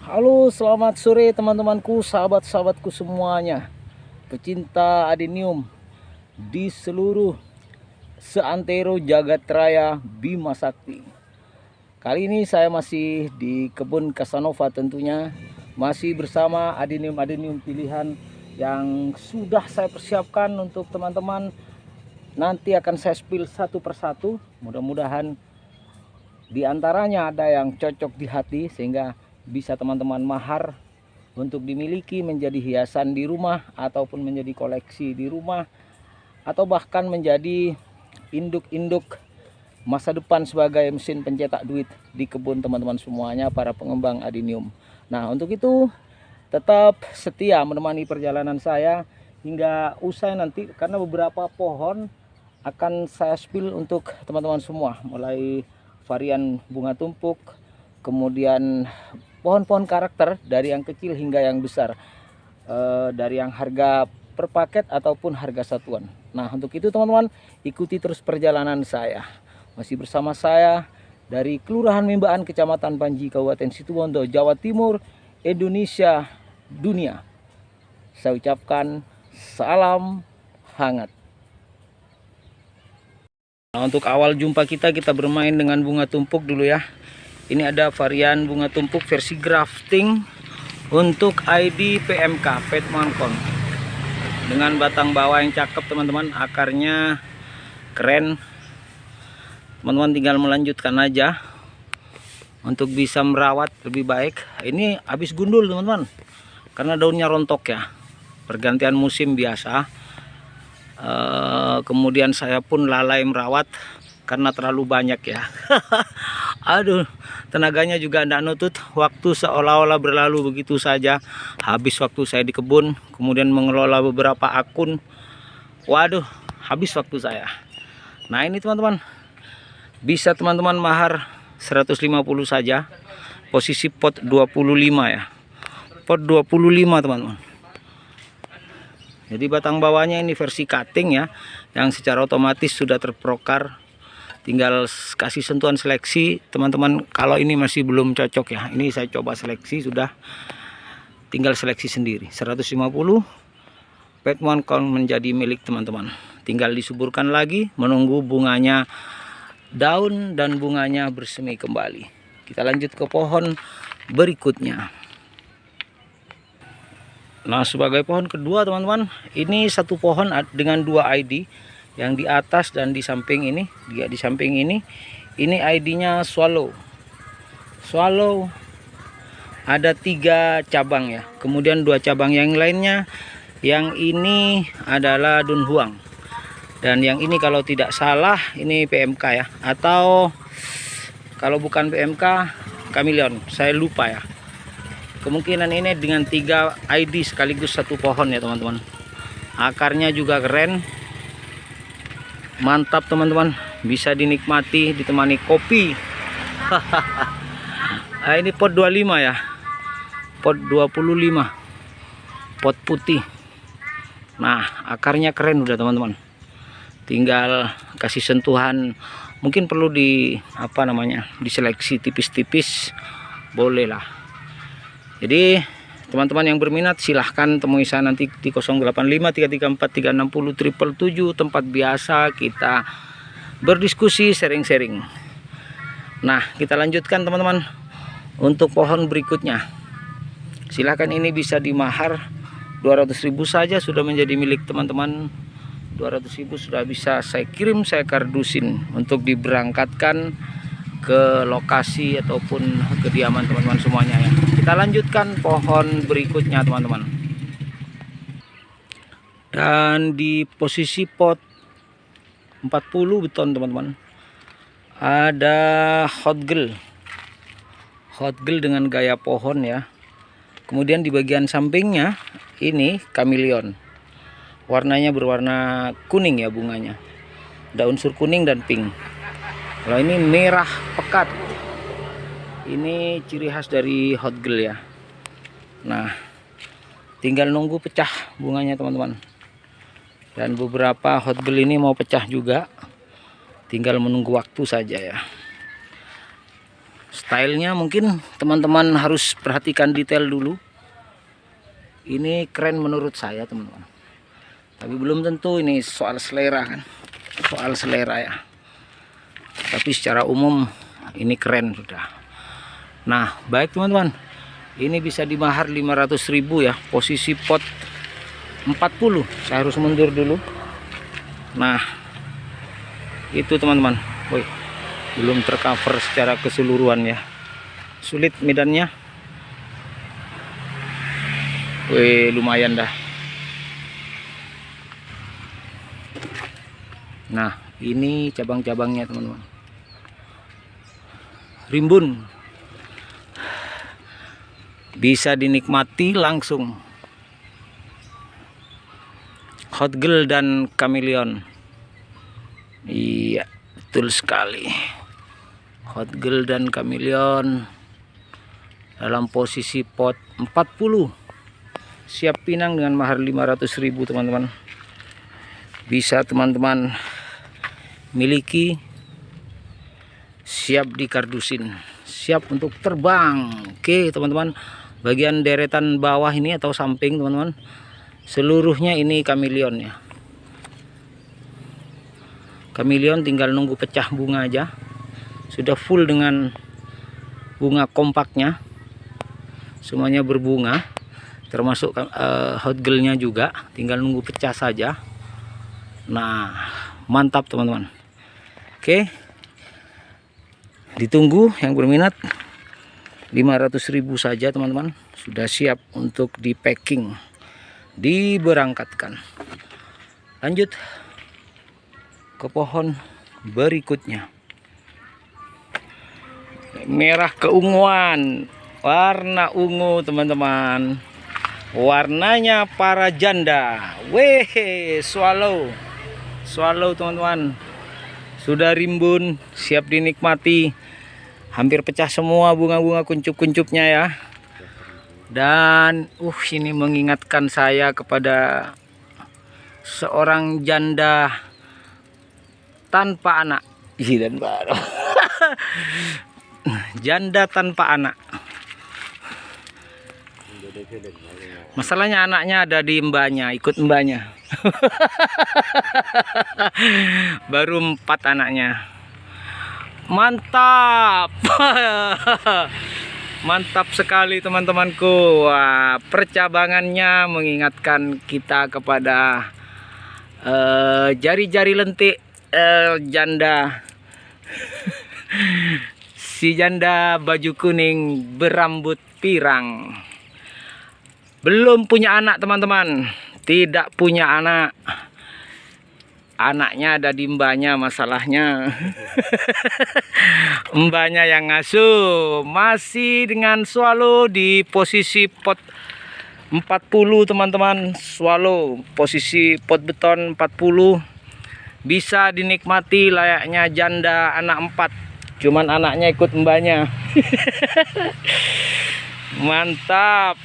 Halo, selamat sore teman-temanku, sahabat-sahabatku semuanya, pecinta adenium di seluruh seantero jagat raya Bima Sakti. Kali ini saya masih di kebun Casanova, tentunya masih bersama adenium-adenium pilihan yang sudah saya persiapkan untuk teman-teman. Nanti akan saya spill satu persatu. Mudah-mudahan di antaranya ada yang cocok di hati sehingga bisa teman-teman mahar untuk dimiliki menjadi hiasan di rumah, ataupun menjadi koleksi di rumah, atau bahkan menjadi induk-induk masa depan sebagai mesin pencetak duit di kebun teman-teman semuanya, para pengembang adenium. Nah, untuk itu tetap setia menemani perjalanan saya hingga usai nanti, karena beberapa pohon akan saya spill untuk teman-teman semua, mulai varian bunga tumpuk, kemudian pohon-pohon karakter dari yang kecil hingga yang besar, dari yang harga per paket ataupun harga satuan. Nah, untuk itu teman-teman ikuti terus perjalanan saya. Masih bersama saya dari Kelurahan Mimbaan, Kecamatan Panji, Kabupaten Situbondo, Jawa Timur, Indonesia, dunia. Saya ucapkan salam hangat. Nah, untuk awal jumpa kita bermain dengan bunga tumpuk dulu ya. Ini ada varian bunga tumpuk versi grafting untuk ID PMK, Petmancon, dengan batang bawah yang cakep teman-teman, akarnya keren. Teman-teman tinggal melanjutkan aja untuk bisa merawat lebih baik. Ini habis gundul teman-teman, karena daunnya rontok ya, pergantian musim biasa. Kemudian saya pun lalai merawat karena terlalu banyak ya. Aduh, tenaganya juga tidak nutut. Waktu seolah-olah berlalu begitu saja. Habis waktu saya di kebun, kemudian mengelola beberapa akun. Waduh, habis waktu saya. Nah, ini teman-teman, bisa teman-teman mahar 150 saja. Posisi pot 25 ya. Pot 25 teman-teman. Jadi batang bawahnya ini versi cutting ya, yang secara otomatis sudah terprokar. Tinggal kasih sentuhan seleksi teman-teman. Kalau ini masih belum cocok ya, ini saya coba seleksi, sudah tinggal seleksi sendiri. 150 Petmancon menjadi milik teman-teman. Tinggal disuburkan lagi, menunggu bunganya daun dan bunganya bersemi kembali. Kita lanjut ke pohon berikutnya. Nah, sebagai pohon kedua teman-teman, ini satu pohon dengan dua ID, yang di atas dan di samping ini. Di samping ini ID-nya Swallow. Swallow ada 3 cabang ya. Kemudian 2 cabang yang lainnya, yang ini adalah Dunhuang. Dan yang ini kalau tidak salah ini PMK ya, atau kalau bukan PMK Chameleon, saya lupa ya. Kemungkinan ini dengan 3 ID sekaligus satu pohon ya teman-teman. Akarnya juga keren, mantap teman-teman, bisa dinikmati ditemani kopi. Nah, ini pot 25 ya, pot 25, pot putih. Nah, akarnya keren udah teman-teman, tinggal kasih sentuhan, mungkin perlu diseleksi tipis-tipis, boleh lah. Jadi teman-teman yang berminat silahkan temui saya nanti di 085334360777, tempat biasa kita berdiskusi, sharing-sharing. Nah, kita lanjutkan teman-teman untuk pohon berikutnya. Silahkan, ini bisa dimahar 200.000 saja sudah menjadi milik teman-teman. 200.000 sudah bisa saya kirim, saya kardusin untuk diberangkatkan ke lokasi ataupun kediaman teman-teman semuanya ya. Kita lanjutkan pohon berikutnya teman-teman. Dan di posisi pot 40 beton teman-teman, ada hot girl dengan gaya pohon ya. Kemudian di bagian sampingnya ini chameleon, warnanya berwarna kuning ya, bunganya ada unsur kuning dan pink. Kalau ini merah pekat, ini ciri khas dari hot girl ya. Nah, tinggal nunggu pecah bunganya teman-teman. Dan beberapa hot girl ini mau pecah juga, tinggal menunggu waktu saja ya. Stylenya mungkin teman-teman harus perhatikan detail dulu. Ini keren menurut saya teman-teman, tapi belum tentu, ini soal selera kan, soal selera ya. Tapi secara umum ini keren sudah. Nah baik teman-teman, ini bisa dimahar 500.000 ya. Posisi pot 40. Saya harus mundur dulu. Nah itu teman-teman. Woi, belum tercover secara keseluruhan ya, sulit medannya. Wih, lumayan dah. Nah ini cabang-cabangnya teman-teman. Rimbun, bisa dinikmati langsung. Hot Girl dan Chameleon. Iya betul sekali, Hot Girl dan Chameleon dalam posisi pot 40. Siap pinang dengan mahar 500.000 teman-teman. Bisa teman-teman miliki, siap dikardusin, siap untuk terbang. Oke teman-teman, bagian deretan bawah ini atau samping teman-teman, seluruhnya ini Chameleon ya. Chameleon tinggal nunggu pecah bunga aja, sudah full dengan bunga kompaknya, semuanya berbunga, termasuk Hot Girl-nya juga, tinggal nunggu pecah saja. Nah mantap teman-teman. Oke, ditunggu yang berminat. 500.000 saja teman-teman, sudah siap untuk di packing, diberangkatkan. Lanjut ke pohon berikutnya. Merah keunguan, warna ungu teman-teman, warnanya para janda. Weh, swallow teman-teman, sudah rimbun, siap dinikmati. Hampir pecah semua bunga-bunga kuncup-kuncupnya ya. Dan ini mengingatkan saya kepada seorang janda tanpa anak. Dan baru janda tanpa anak. Masalahnya anaknya ada di mbaknya, ikut mbaknya. Baru 4 anaknya. Mantap. Mantap sekali teman-temanku. Wah, percabangannya mengingatkan kita kepada jari-jari lentik janda. Si janda baju kuning berambut pirang. Belum punya anak teman-teman, tidak punya anak. Anaknya ada di mbaknya masalahnya. Mbaknya yang ngasuh. Masih dengan swallow di posisi pot 40 teman-teman. Swallow posisi pot beton 40. Bisa dinikmati layaknya janda anak 4. Cuman anaknya ikut mbaknya. Mantap.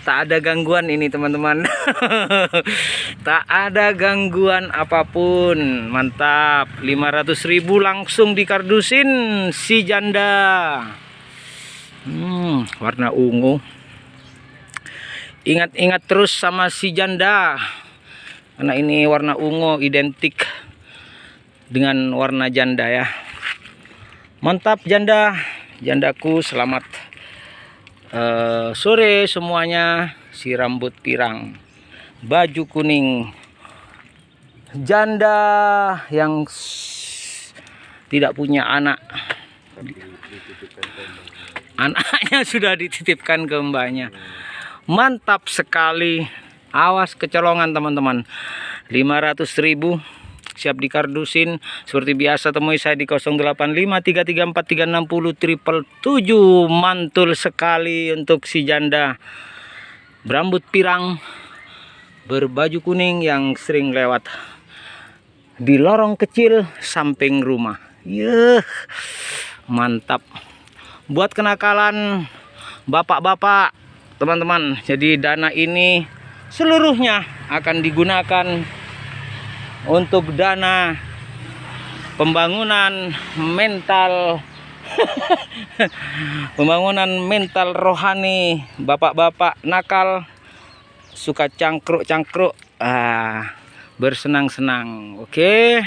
Tak ada gangguan ini teman-teman. Tak ada gangguan apapun. Mantap. 500.000 langsung dikardusin si janda. Warna ungu. Ingat-ingat terus sama si janda, karena ini warna ungu identik dengan warna janda ya. Mantap janda, jandaku, selamat sore semuanya. Si rambut pirang, baju kuning, janda yang tidak punya anak, anaknya sudah dititipkan ke mbaknya. Mantap sekali. Awas kecolongan teman-teman. 500.000 siap dikardusin. Seperti biasa temui saya di 085334360777. Mantul sekali untuk si janda berambut pirang, berbaju kuning yang sering lewat di lorong kecil samping rumah. Mantap. Buat kenakalan bapak-bapak teman-teman. Jadi dana ini seluruhnya akan digunakan untuk dana pembangunan mental Pembangunan mental rohani bapak-bapak nakal suka cangkruk-cangkruk, bersenang-senang. Oke.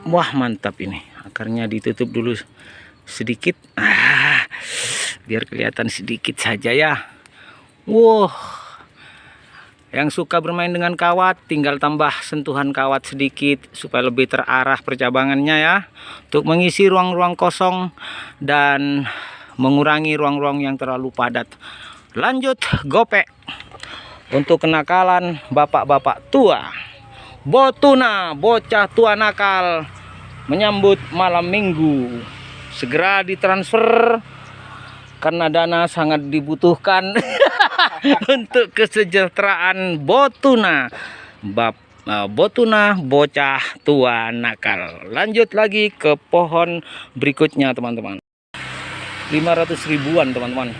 Wah, mantap ini. Akarnya ditutup dulu sedikit. Biar kelihatan sedikit saja ya. Wah. Yang suka bermain dengan kawat, tinggal tambah sentuhan kawat sedikit supaya lebih terarah percabangannya ya. Untuk mengisi ruang-ruang kosong dan mengurangi ruang-ruang yang terlalu padat. Lanjut gopek untuk kenakalan bapak-bapak tua. Botuna, bocah tua nakal, menyambut malam minggu. Segera ditransfer karena dana sangat dibutuhkan untuk kesejahteraan Botuna. Botuna, bocah tua nakal. Lanjut lagi ke pohon berikutnya teman-teman. 500 ribuan teman-teman.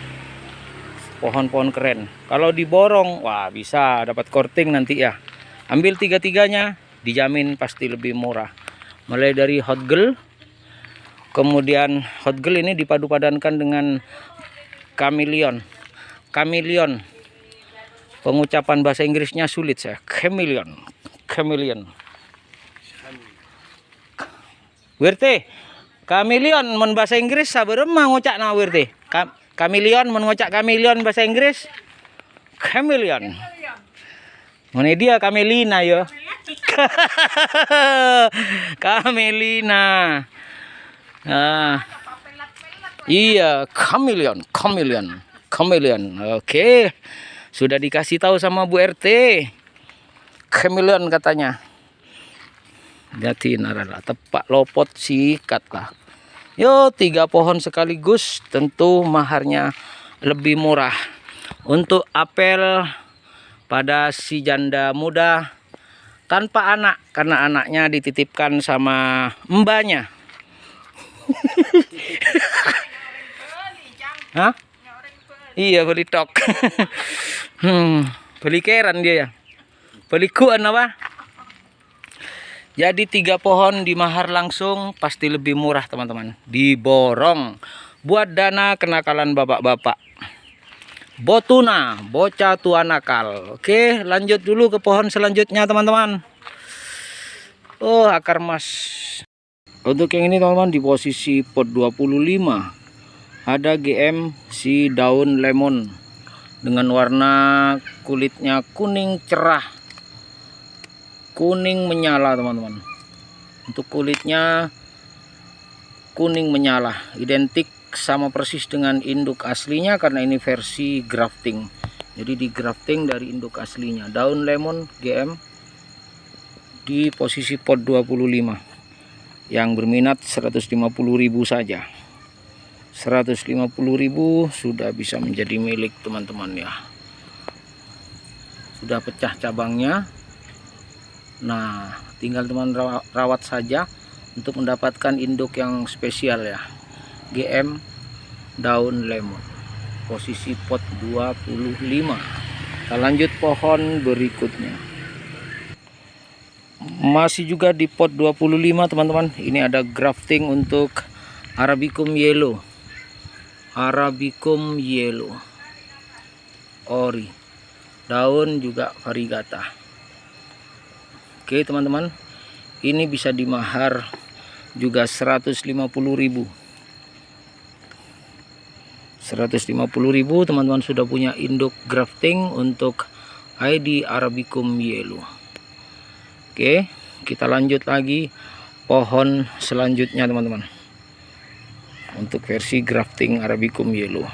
Pohon-pohon keren. Kalau diborong, wah bisa dapat korting nanti ya. Ambil tiga-tiganya, dijamin pasti lebih murah. Mulai dari hot girl, kemudian hot girl ini dipadu-padankan dengan chameleon. Chameleon. Pengucapan bahasa Inggrisnya sulit saya. Chameleon. Chameleon. Wirte, chameleon men bahasa Inggris sabarem ngucak na wirte. Chameleon men ngucak chameleon bahasa Inggris. Chameleon. Mana dia Camelina ya? Camelina. Iya, chameleon, chameleon, chameleon. Oke. Sudah dikasih tahu sama Bu RT. Chameleon katanya. Jadi narala tepak lopot sikat lah. Yo, 3 pohon sekaligus, tentu maharnya lebih murah. Untuk apel pada si janda muda tanpa anak, karena anaknya dititipkan sama mbaknya. Hah? Iya, beli tok. Beli keran dia ya. Beli kuan apa? Jadi 3 pohon dimahar langsung pasti lebih murah teman-teman. Diborong buat dana kenakalan bapak-bapak. Botuna, bocah tua nakal. Oke, lanjut dulu ke pohon selanjutnya teman-teman. Oh, akar mas. Untuk yang ini teman-teman di posisi pot 25 ada GM si daun lemon dengan warna kulitnya kuning cerah, kuning menyala teman-teman. Untuk kulitnya kuning menyala, identik sama persis dengan induk aslinya karena ini versi grafting. Jadi di grafting dari induk aslinya. Daun lemon GM di posisi pot 25. Yang berminat 150.000 saja. 150.000 sudah bisa menjadi milik teman-teman ya. Sudah pecah cabangnya. Nah, tinggal teman rawat saja untuk mendapatkan induk yang spesial ya. GM daun lemon posisi pot 25. Kita lanjut pohon berikutnya. Masih juga di pot 25 teman-teman. Ini ada grafting untuk Arabicum yellow. Arabicum yellow ori. Daun juga variegata. Oke teman-teman, ini bisa dimahar juga 150.000. 150.000 teman-teman sudah punya induk grafting untuk ID Arabicum yellow. Oke, kita lanjut lagi pohon selanjutnya teman-teman. Untuk versi grafting Arabicum yellow.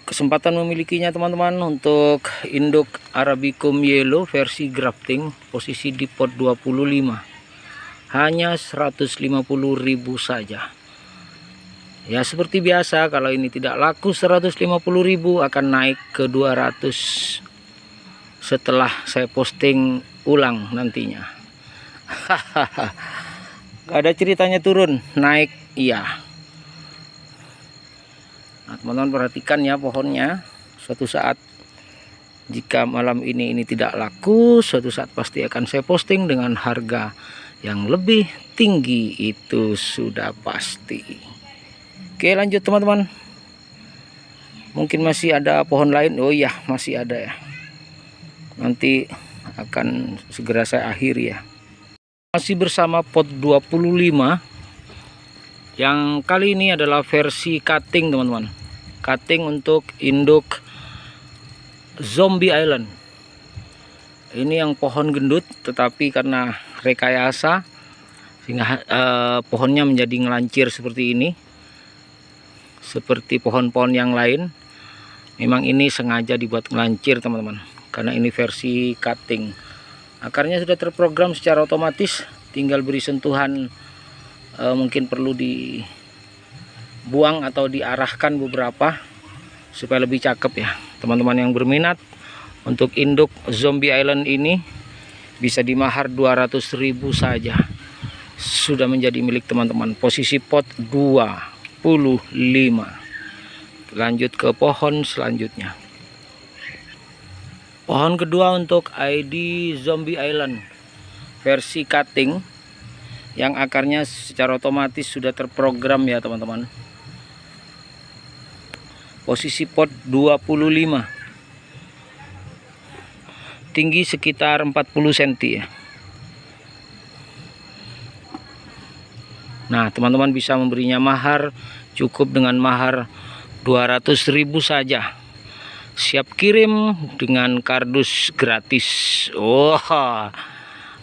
Kesempatan memilikinya teman-teman untuk induk Arabicum yellow versi grafting posisi di pot 25. Hanya 150.000 saja. Ya seperti biasa, kalau ini tidak laku 150.000 akan naik ke 200 setelah saya posting ulang nantinya. Gak ada ceritanya turun, naik iya. Nah, teman-teman perhatikan ya pohonnya. Suatu saat Jika malam ini tidak laku, suatu saat pasti akan saya posting dengan harga yang lebih tinggi, itu sudah pasti. Oke, lanjut teman-teman. Mungkin masih ada pohon lain. Oh iya, masih ada ya. Nanti akan segera saya akhiri ya. Masih bersama pot 25. Yang kali ini adalah versi cutting teman-teman. Cutting untuk induk Zombie Island. Ini yang pohon gendut, tetapi karena rekayasa sehingga pohonnya menjadi ngelancir seperti ini. Seperti pohon-pohon yang lain. Memang ini sengaja dibuat ngelancir teman-teman, karena ini versi cutting. Akarnya sudah terprogram secara otomatis, tinggal beri sentuhan. Mungkin perlu dibuang atau diarahkan beberapa supaya lebih cakep ya. Teman-teman yang berminat untuk induk Zombie Island ini bisa dimahar 200.000 saja, sudah menjadi milik teman-teman. Posisi pot 25. Lanjut ke pohon selanjutnya. Pohon kedua untuk ID Zombie Island versi cutting, yang akarnya secara otomatis sudah terprogram ya teman-teman. Posisi pot 25. Tinggi sekitar 40 cm ya. Nah, teman-teman bisa memberinya mahar, cukup dengan mahar 200.000 saja. Siap kirim dengan kardus gratis. Wah,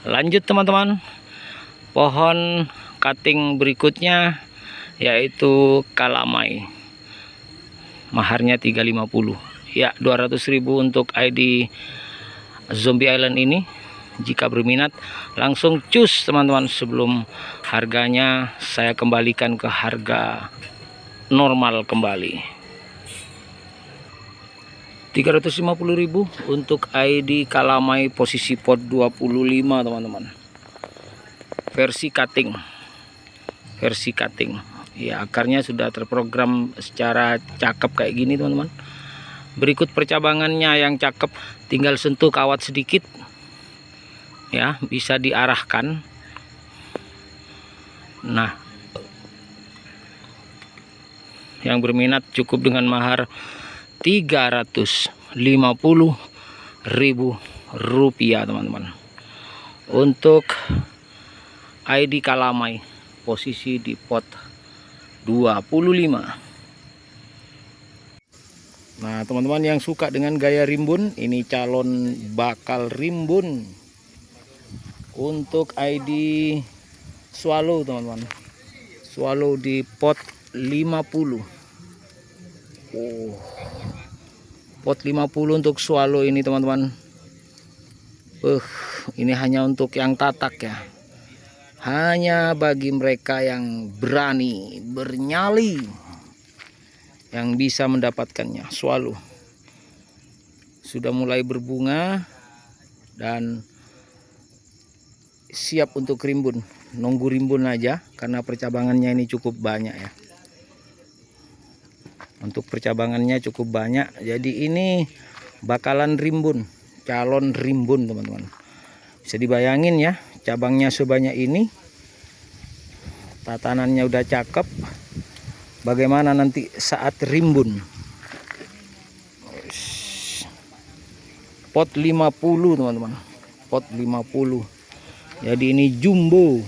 lanjut teman-teman. Pohon cutting berikutnya yaitu kalamai. Maharnya 350. Ya, 200.000 untuk ID Zombie Island ini. Jika berminat langsung cus teman-teman, sebelum harganya saya kembalikan ke harga normal kembali. 350.000 untuk ID kalamai posisi pot 25 teman-teman. Versi cutting ya, akarnya sudah terprogram secara cakep kayak gini teman-teman. Berikut percabangannya yang cakep, tinggal sentuh kawat sedikit ya, bisa diarahkan. Nah, yang berminat cukup dengan mahar 350.000 rupiah teman-teman untuk ID kalamai posisi di pot 25. Nah, teman-teman yang suka dengan gaya rimbun, ini calon bakal rimbun untuk ID swallow teman-teman. Swallow di pot 50. Pot 50 untuk swallow ini teman-teman. Ini hanya untuk yang tatak ya. Hanya bagi mereka yang berani, bernyali, yang bisa mendapatkannya. Swallow sudah mulai berbunga dan siap untuk rimbun. Nunggu rimbun aja karena percabangannya ini cukup banyak ya. Untuk percabangannya cukup banyak, jadi ini bakalan rimbun, calon rimbun teman-teman. Bisa dibayangin ya, cabangnya sebanyak ini, tatanannya udah cakep. Bagaimana nanti saat rimbun? Pot 50 teman-teman, pot 50. Jadi ini jumbo,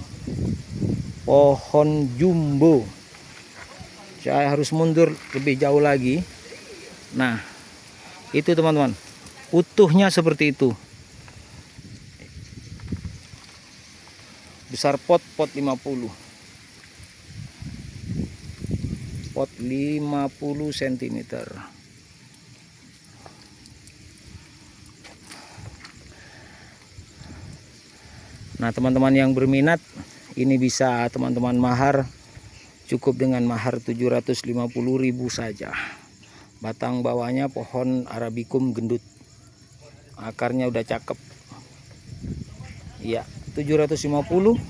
pohon jumbo. Saya harus mundur lebih jauh lagi. Nah, itu teman-teman, utuhnya seperti itu. Besar pot 50. Pot 50 cm. Nah, teman-teman yang berminat, ini bisa teman-teman mahar, cukup dengan mahar 750.000 saja. Batang bawahnya pohon Arabicum gendut. Akarnya udah cakep. Ya, 750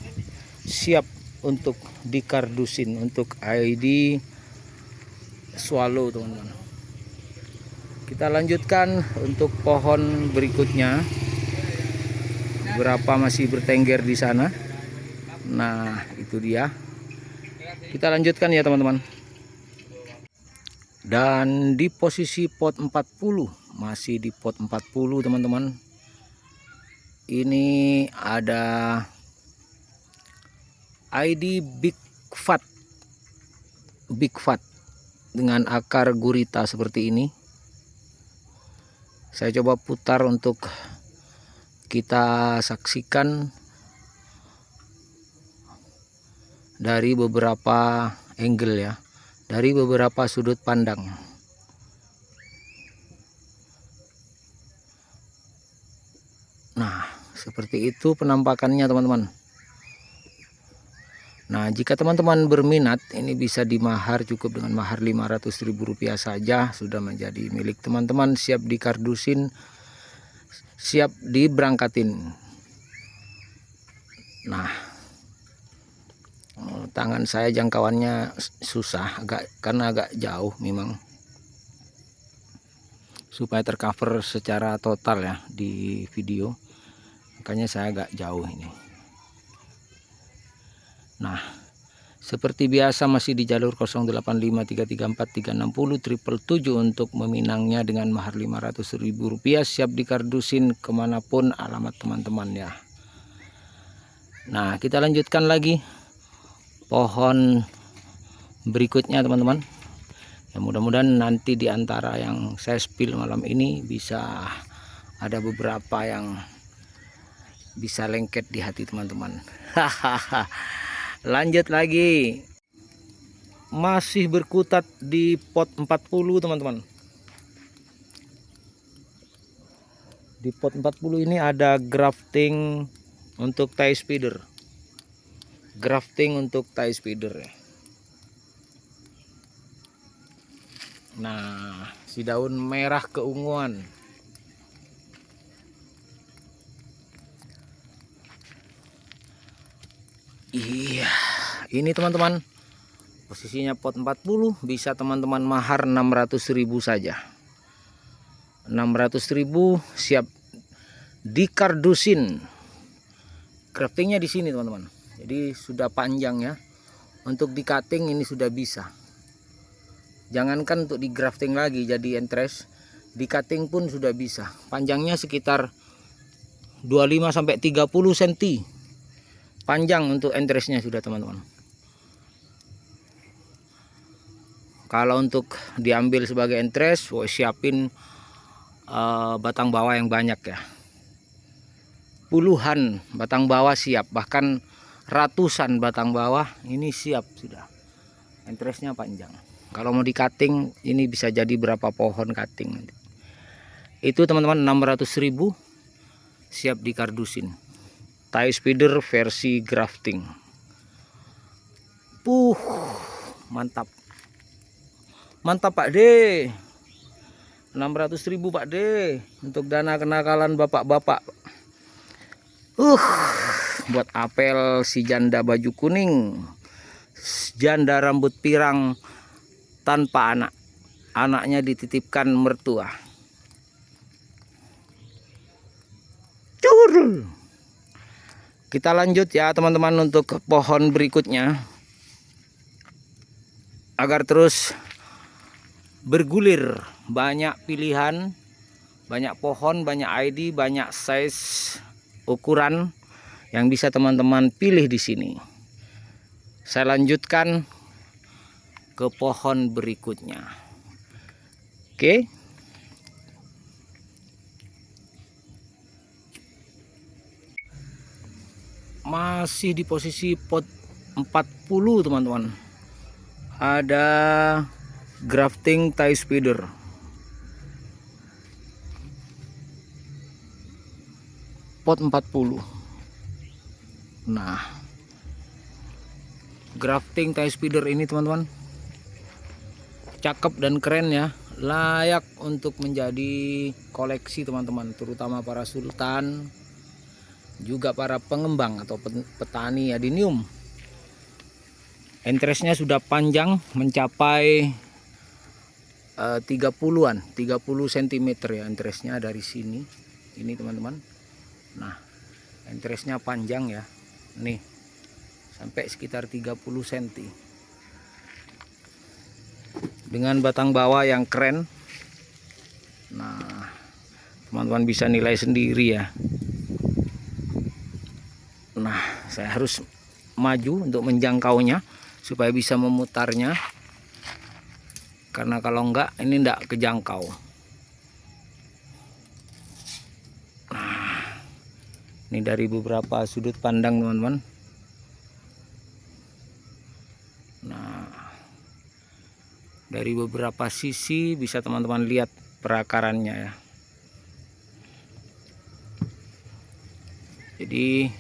siap untuk dikardusin untuk ID swallow teman-teman. Kita lanjutkan untuk pohon berikutnya. Beberapa masih bertengger di sana. Nah, itu dia. Kita lanjutkan ya teman-teman. Dan di posisi pot 40, masih di pot 40 teman-teman. Ini ada ID Big Fat dengan akar gurita seperti ini. Saya coba putar untuk kita saksikan dari beberapa angle ya, dari beberapa sudut pandang. Nah, seperti itu penampakannya teman-teman. Nah, jika teman-teman berminat, ini bisa dimahar, cukup dengan mahar Rp500.000 saja, sudah menjadi milik teman-teman, siap dikardusin, siap diberangkatin. Nah, tangan saya jangkauannya susah, karena agak jauh memang, supaya tercover secara total ya di video, makanya saya agak jauh ini. Nah, seperti biasa masih di jalur 085334360777 untuk meminangnya dengan mahar Rp500.000, siap dikardusin kemanapun alamat teman-teman ya. Nah, kita lanjutkan lagi pohon berikutnya teman-teman. Ya, mudah-mudahan nanti di antara yang saya spill malam ini bisa ada beberapa yang bisa lengket di hati teman-teman. Hahaha. Lanjut lagi. Masih berkutat di pot 40 teman-teman. Di pot 40 ini ada grafting untuk tie spider. Grafting untuk tie spider ya. Nah, si daun merah keunguan. Iya, ini teman-teman. Posisinya pot 40, bisa teman-teman mahar Rp600.000 saja. Rp600.000 siap dikardusin. Graftingnya di sini teman-teman. Jadi sudah panjang ya. Untuk di cutting ini sudah bisa. Jangankan untuk di grafting lagi jadi entres, di cutting pun sudah bisa. Panjangnya sekitar 25 sampai 30 cm. Panjang untuk entresnya sudah teman-teman. Kalau untuk diambil sebagai entres, siapin batang bawah yang banyak ya. Puluhan batang bawah siap, bahkan ratusan batang bawah ini siap sudah. Entresnya panjang. Kalau mau di cutting ini bisa jadi berapa pohon cutting nanti. Itu teman-teman Rp600.000 siap dikardusin. Tie spider versi grafting. Mantap. Mantap Pak D. Rp600.000 Pak D untuk dana kenakalan bapak-bapak. Buat apel si janda baju kuning, janda rambut pirang tanpa anak, anaknya dititipkan mertua. Kita lanjut ya teman-teman untuk pohon berikutnya, agar terus bergulir. Banyak pilihan, banyak pohon, banyak ID, banyak size, ukuran yang bisa teman-teman pilih di sini. Saya lanjutkan ke pohon berikutnya. Oke. Masih di posisi pot 40 teman-teman. Ada grafting tie spider. Pot 40. Nah, grafting tie spider ini teman-teman cakep dan keren ya, layak untuk menjadi koleksi teman-teman, terutama para sultan, juga para pengembang atau petani adenium. Entresnya sudah panjang mencapai 30-an 30 cm ya interestnya dari sini ini teman-teman. Nah interestnya panjang ya nih sampai sekitar 30 cm dengan batang bawah yang keren. Nah teman-teman bisa nilai sendiri ya. Nah saya harus maju untuk menjangkaunya supaya bisa memutarnya, karena kalau enggak ini enggak kejangkau. Nah, ini dari beberapa sudut pandang teman-teman. Nah dari beberapa sisi bisa teman-teman lihat perakarannya ya. Jadi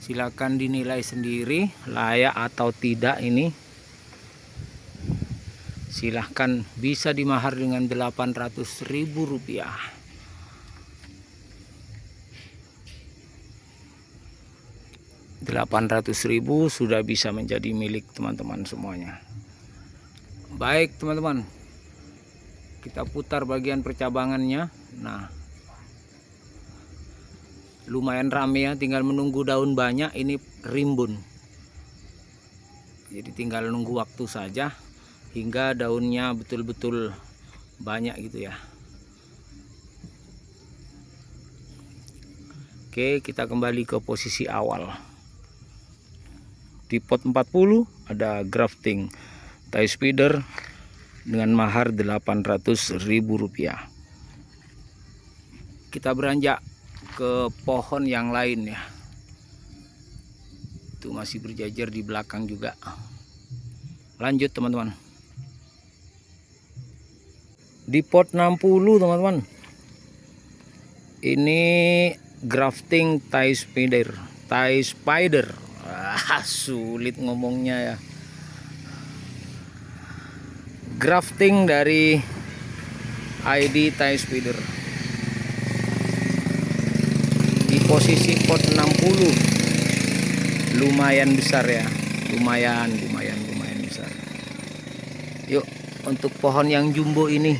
silakan dinilai sendiri layak atau tidak ini. Silahkan bisa dimahar dengan Rp800.000. 800.000 sudah bisa menjadi milik teman-teman semuanya. Baik teman-teman, kita putar bagian percabangannya. Nah lumayan rame ya, tinggal menunggu daun banyak ini rimbun. Jadi tinggal nunggu waktu saja hingga daunnya betul-betul banyak gitu ya. Oke, kita kembali ke posisi awal. Di pot 40 ada grafting tie spider dengan mahar Rp800.000. Kita beranjak ke pohon yang lain ya. Itu masih berjajar di belakang juga. Lanjut teman-teman. Di pot 60 teman-teman. Ini grafting tie spider. Sulit ngomongnya ya. Grafting dari ID tie spider. Di posisi pot 60 lumayan besar ya, lumayan besar. Yuk untuk pohon yang jumbo ini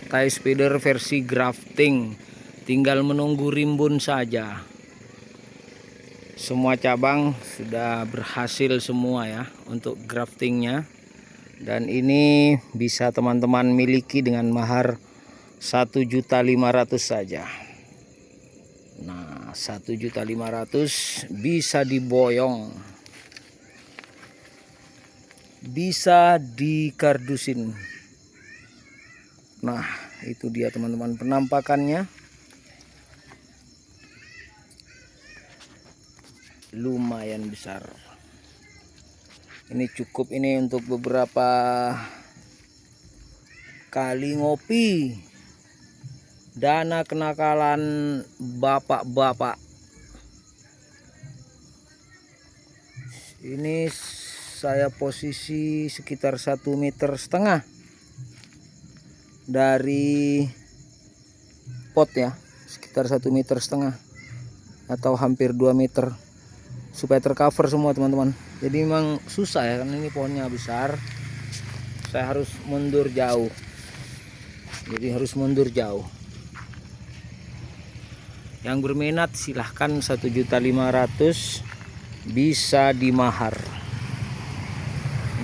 tie spider versi grafting, tinggal menunggu rimbun saja. Semua cabang sudah berhasil semua ya untuk graftingnya, dan ini bisa teman-teman miliki dengan mahar 1.500.000 saja. Nah 1.500.000 bisa diboyong, bisa dikardusin. Nah itu dia teman-teman penampakannya. Lumayan besar. Ini cukup ini untuk beberapa kali ngopi. Dana kenakalan bapak-bapak. Ini saya posisi sekitar 1,5 meter dari pot ya, sekitar 1,5 meter atau hampir 2 meter supaya tercover semua teman-teman. Jadi memang susah ya, karena ini pohonnya besar. Saya harus mundur jauh. Yang berminat silahkan 1.500.000 bisa dimahar.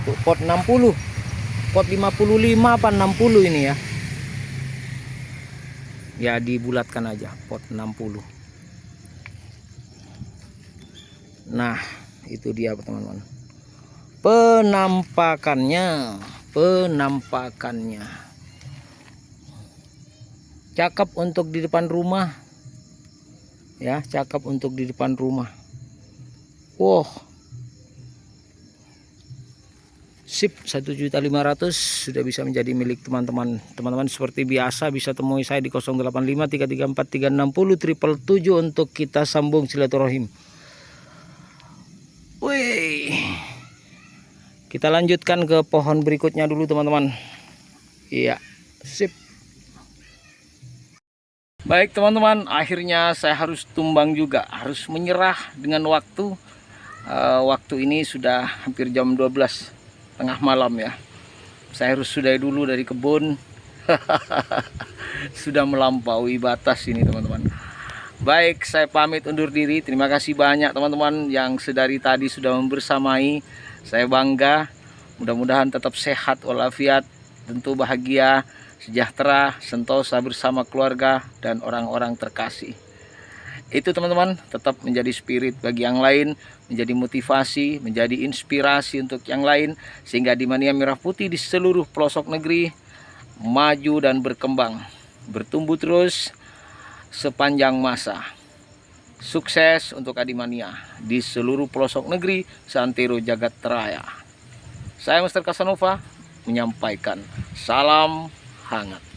Untuk pot 60, pot 55 apa 60 ini ya. Ya dibulatkan aja pot 60. Nah itu dia teman-teman penampakannya. Cakep untuk di depan rumah ya, cakep untuk di depan rumah. Wow, sip. 1.500.000 sudah bisa menjadi milik teman-teman. Teman-teman seperti biasa bisa temui saya di 085334360777 untuk kita sambung silaturahim. Wih, kita lanjutkan ke pohon berikutnya dulu teman-teman. Iya, sip. Baik teman-teman, akhirnya saya harus tumbang juga, harus menyerah dengan waktu. Waktu ini sudah hampir jam 12 tengah malam ya. Saya harus sudahi dulu dari kebun. Sudah melampaui batas ini teman-teman. Baik, saya pamit undur diri. Terima kasih banyak teman-teman yang sedari tadi sudah membersamai. Saya bangga. Mudah-mudahan tetap sehat walafiat, tentu bahagia, sejahtera, sentosa bersama keluarga dan orang-orang terkasih. Itu teman-teman, tetap menjadi spirit bagi yang lain, menjadi motivasi, menjadi inspirasi untuk yang lain, sehingga di Mania Merah Putih di seluruh pelosok negeri maju dan berkembang, bertumbuh terus sepanjang masa. Sukses untuk Adimania di seluruh pelosok negeri seantero jagat raya. Saya Mr. Casanova menyampaikan salam hangat.